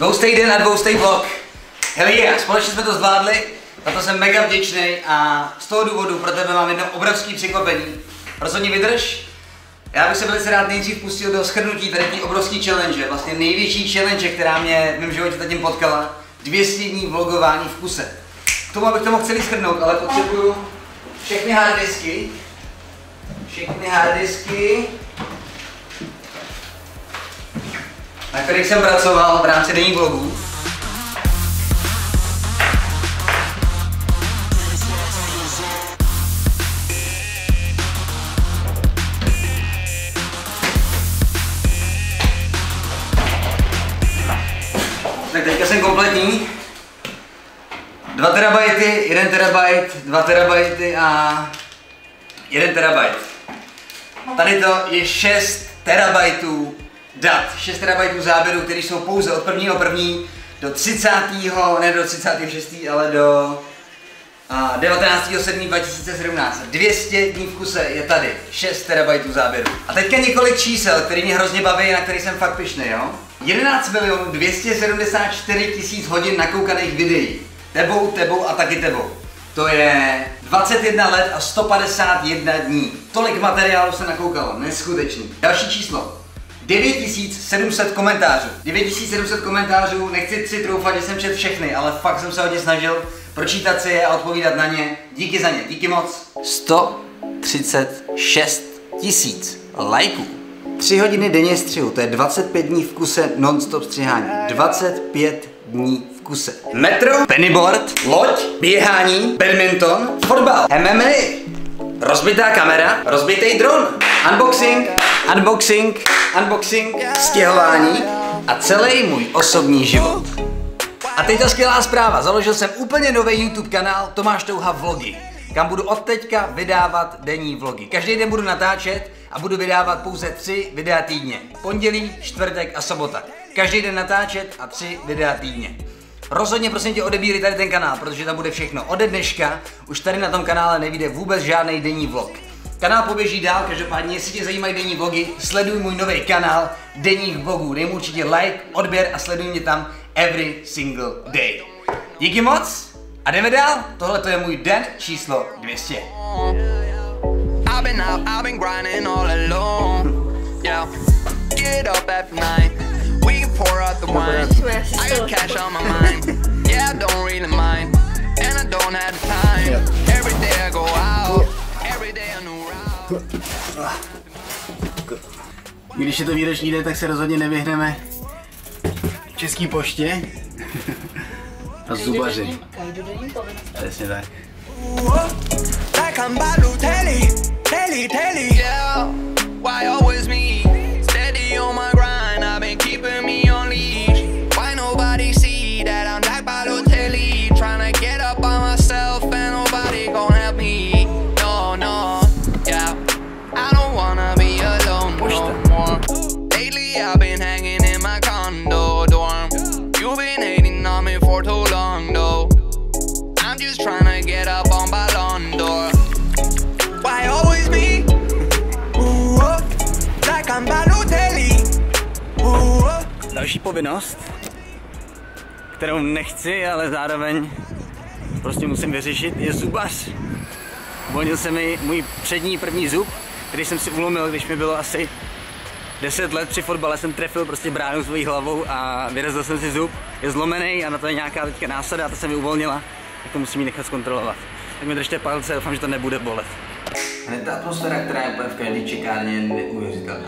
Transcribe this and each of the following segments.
Dvoustej den a dvoustej vlog. Hele, společně jsme to zvládli, za to jsem mega vděčný a z toho důvodu pro tebe mám jedno obrovské překvapení. Rozhodně vydrž. Já bych se velice rád nejdřív pustil do shrnutí tady té obrovské challenge, vlastně největší challenge, která mě v mém životě zatím potkala. 200 dní vlogování v kuse. K tomu, abych to mohl celý shrnout, ale potřebuju všechny harddisky. Na kterých jsem pracoval v rámci denních vlogů. Tak teďka jsem kompletní. 2 terabajty, 1 terabajt, 2 terabajty a 1 terabajt. Tady to je 6 terabajtů dat, 6 terabajtů záběrů, které jsou pouze od 1.1. do 30. ne do 36. ale do 19.7.2017. 200 dní v kuse je tady, 6 terabajtů záběrů. A teďka několik čísel, které mě hrozně baví a na který jsem fakt pyšný, jo? 11 274 000 hodin nakoukaných videí. Tebou a taky tebou. To je 21 let a 151 dní. Tolik materiálu se nakoukalo, neskutečný. Další číslo. 9700 komentářů. 9700 komentářů, nechci si troufat, že jsem četl všechny, ale fakt jsem se hodně snažil pročítat si je a odpovídat na ně. Díky za ně, díky moc. 136 000 lajků. 3 hodiny denně střihu, to je 25 dní v kuse non-stop střihání. 25 dní v kuse. Metro, pennyboard, loď, běhání, badminton, fotbal, MMA, rozbitá kamera, rozbitý dron, unboxing, stěhování a celý můj osobní život. A teď ta skvělá zpráva, založil jsem úplně nový YouTube kanál Tomáš Touha Vlogy, kam budu od teďka vydávat denní vlogy. Každý den budu natáčet a budu vydávat pouze 3 videa týdně. Pondělí, čtvrtek a sobota. Každý den natáčet a 3 videa týdně. Rozhodně prosím tě odebírej tady ten kanál, protože tam bude všechno. Ode dneška už tady na tom kanále nevyjde vůbec žádný denní vlog. Kanál poběží dál, každopádně jestli tě zajímají denní vlogy, sleduj můj nový kanál denních vlogů. Dej mu určitě like, odběr a sleduj mě tam every single day. Díky moc a jdeme dál. Tohle to je můj den číslo 200. I've been grinding all alone. Yeah, get up at night. We can pour out the wine. I got cash on my mind. Yeah, I don't really mind. And I don't have the time. Every day I go out. Every day a new route. Když je to výroční den, tak se rozhodně nevyhneme České poště a zubaři. Přesně tak. Yeah, why always me? Steady on my grind, I've been keeping me on leash. Why nobody see that I'm like Balotelli? Trying to get up on myself and nobody gon' help me. No, yeah, I don't wanna be alone no more. Lately I've been hanging in my condo dorm. You've been hating on me for too long though. I'm just trying to get up on Ballon d'Or. Why always me? Ooh, like I'm Balotelli. Ooh. Další povinnost, kterou nechci, ale zároveň prostě musím vyřešit, je zubař. Uvolnil se mi můj přední první zub, který jsem si ulomil, když mi bylo asi 10 let. Při fotbale jsem trefil prostě bránu svojí hlavou a vyrazil jsem si zub. Je zlomený a na to je nějaká teďka násada a to se mi uvolnila, tak to musím ji nechat zkontrolovat. Tak mi držte palce, doufám, že to nebude bolet. Hned ta atmosféra, která je v každé čekárně, je neuvěřitelná.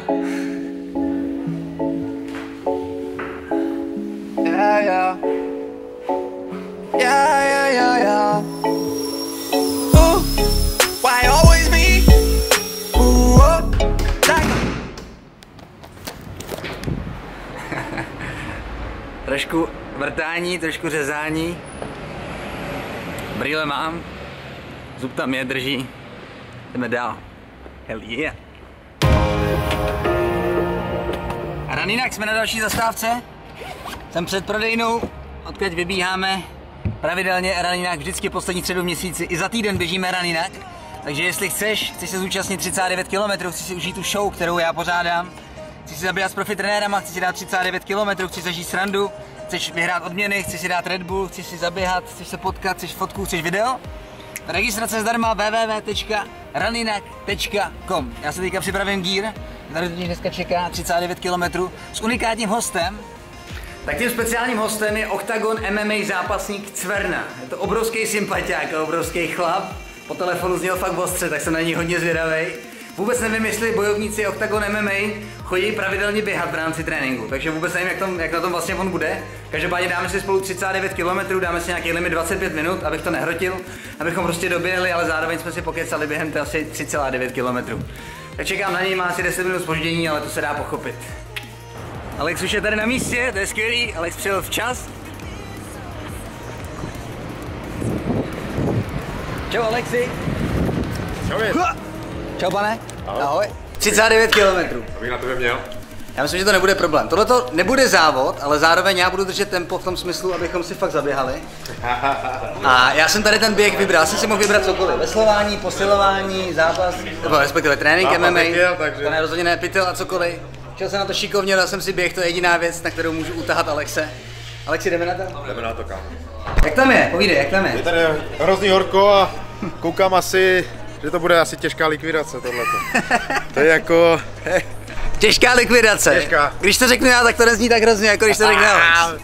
Yeah. Ooh, why always me? Ooh, like... Trošku vrtání, trošku řezání. Brýle mám, zub tam je, drží. Jdeme dál. Hell yeah. A Raninak, jsme na další zastávce. Jsem před prodejnou, odkud vybíháme pravidelně Raninak vždycky poslední středu v měsíci. I za týden běžíme Raninak. Takže jestli chceš se zúčastnit 39 km, chci si užít tu show, kterou já pořádám, chci si zabírat s profi trenérama, chci si dát 39 km, chci zažít srandu, chceš vyhrát odměny, chceš si dát Red Bull, chceš si zaběhat, chceš se potkat, chceš fotku, chceš video? Registrace zdarma www.runinac.com. Já se teďka připravím gear, tady totiž dneska čeká 39 km s unikátním hostem. Tak tím speciálním hostem je Octagon MMA zápasník Cverna. Je to obrovský sympatiák a obrovský chlap. Po telefonu zněl fakt ostře, tak jsem na něj hodně zvědavý. Vůbec nevím, jestli bojovníci Octagon MMA chodí pravidelně běhat v rámci tréninku, takže vůbec nevím, jak na tom vlastně on bude. Každopádně dáme si spolu 39 km, dáme si nějaký limit 25 minut, abych to nehrotil, abychom prostě doběhli, ale zároveň jsme si pokecali během to asi 3,9 km. Tak čekám na něj, má asi 10 minut zpoždění, ale to se dá pochopit. Alex už je tady na místě, to je skvělý, Alex přijel včas. Čau Alexi. Čau. Čau pane. Ahoj. Ahoj. 39 km. Abych na tebe měl. Já myslím, že to nebude problém. Tohle to nebude závod, ale zároveň já budu držet tempo v tom smyslu, abychom si fakt zaběhali. A já jsem tady ten běh vybral, jsem si mohl vybrat cokoliv. Veslování, posilování, zápas, nebo respektive trénink MMA, to ne, rozhodně ne, pytel a cokoliv. Šel jsem na to šikovně, dal jsem si běh, to je jediná věc, na kterou můžu utahat Alexe. Alexi, jdeme na to? Jdeme na to, kámo. Jak tam je? Povídej, jak tam je? Je tady hrozný horko a koukám asi, že to bude asi těžká likvidace tohleto. To je jako... Těžká likvidace. Těžká. Když to řeknu já, tak to nezní tak hrozně, jako když to řekne Alex.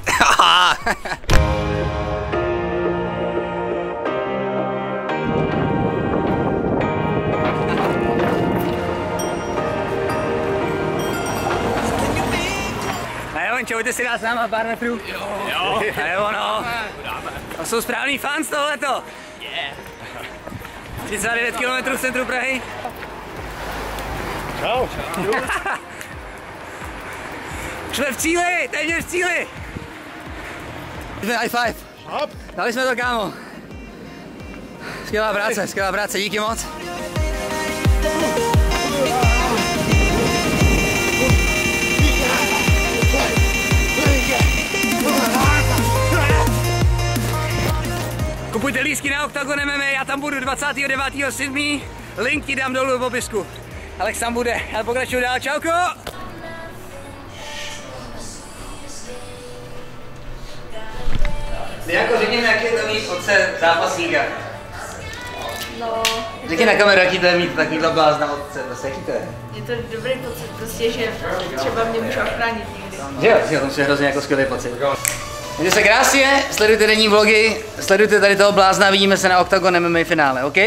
Čujte si dát s náma pár metrů? Jo. A jo, no. To jsou správný fans tohleto. 39 km v centru Prahy. Čau. Už jsme v cíli, téměř v cíli. Jsme high five. Dali jsme to, kámo. Skvělá práce, díky moc. Kupujte lístky na Octagon MMA, já tam budu 29.7. Link ti dám dolů v popisku. Alex tam bude, já pokračuju dál, čauko! Ty jako řekněme, jaký je to mít otce zápasníka. No. Řekni na kameru, jaký to je mít takovýhle blázna otce, prostě jaký to je? Je to dobrý pocit, prostě, že třeba mě můžu ochránit někdy. Jo, to je hrozně jako skvělý pocit. Mějte se krásně, sledujte denní vlogy, sledujte tady toho blázna, vidíme se na Octagon MMA finále, OK?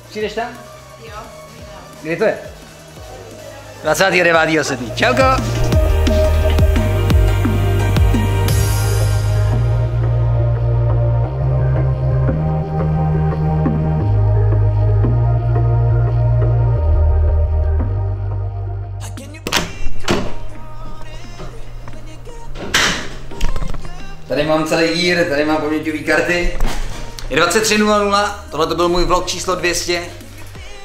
Přijdeš tam? Jo. Kdy to je? 29.7. Čauko! Tady mám celý gear, tady mám paměťové karty. Je 23.00, tohle to byl můj vlog číslo 200.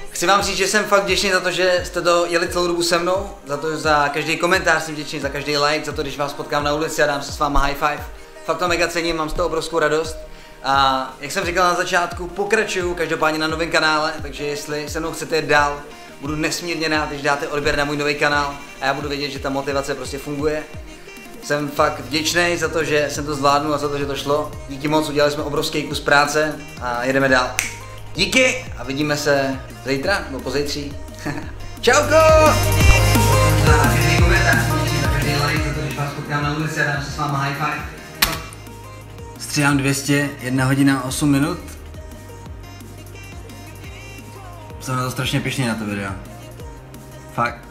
Chci vám říct, že jsem fakt vděčný za to, že jste to jeli celou dobu se mnou, za každý komentář jsem vděčný, za každý like, za to, když vás potkám na ulici a dám si s váma high five. Fakt to mega cením, mám z toho obrovskou radost. A jak jsem říkal na začátku, pokračuju každopádně na novém kanále, takže jestli se mnou chcete jít dál, budu nesmírně rád, když dáte odběr na můj nový kanál a já budu vědět, že ta motivace prostě funguje. Jsem fakt vděčný za to, že jsem to zvládnul a za to, že to šlo. Díky moc, udělali jsme obrovský kus práce a jedeme dál. Díky a vidíme se zítra nebo pozítří. Čauko! Za každý komentář, za každý like, za to, když vás potkám na ulici a dám se s váma high five. Stříhám 200, 1 hodina 8 minut. Jsem na to strašně pyšný na to video. Fakt.